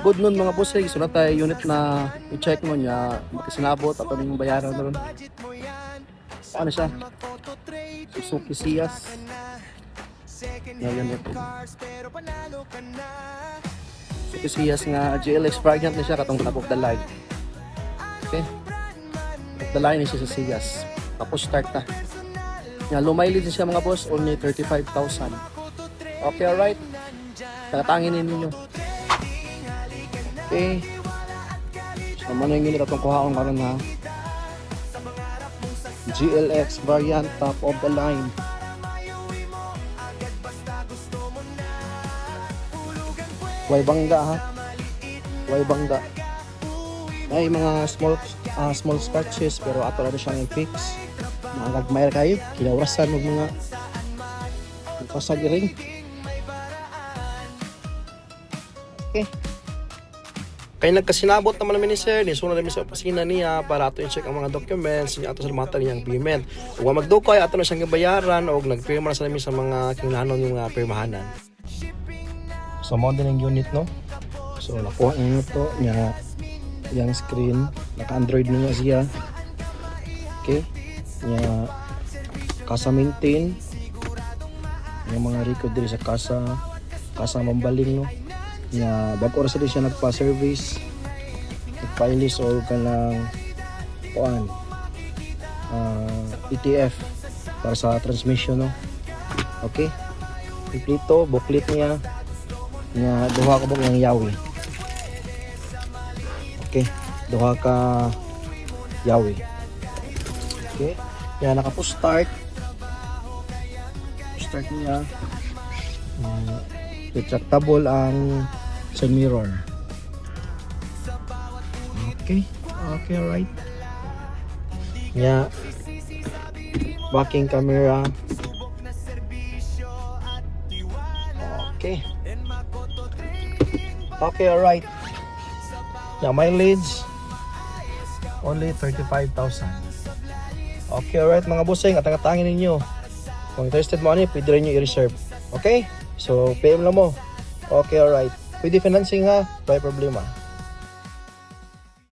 Good nun mga boss, so na tayo unit na i-check mo niya, makasinabot at yung bayaran na rin. Ano siya? Suzuki Ciaz. Ngayon ito. Suzuki Ciaz nga GLX variant na siya katong top of the line. Okay? Top of the line siya sa Ciaz. Tapos start na. Nga, low mileage siya mga boss, only 35,000. Okay, alright. Tatangin ninyo. Okay. So, ano yung ginit atong kuhaon karon ha? GLX variant top of the line. Way bangga ha. Way bangga. May mga small scratches pero ato na siyang i-fix. Mga gagmayar kayo, kinawrasan ng mga kasagiring. Okay. Kaya nagkasinabot naman namin ni Sir, nisunod namin sa opisina niya para ato i-check ang mga documents niya ato sa mata niyang payment. Kung magdukoy, ato na siyang bayaran o nagpirma na sa namin sa mga kinahanon yung pirmahanan. So, mo din ang unit, no? So, nakuha niyo ito niya yung screen. Naka-Android niya siya. Okay? Niya kasa maintain. Yung mga record din sa kasa mambaling, no? Niya bago oras din siya nagpa-service, nagpa-ilis o kanang kuan ETF para sa transmission, no? Okay, kompleto booklet niya duha ka bug ng yawi. Okay, duha ka yawi. Okay, yan naka-start niya. Retractable ang side mirror. Okay, alright. Yeah. Backing camera. Okay, alright. Yeah, mileage only 35,000. Okay, alright mga bossing, atang-atangin ninyo. Kung interested mo ano, pwede rin nyo i-reserve. Okay? So, PM lang mo. Okay, alright. Pwede financing ha, may problema.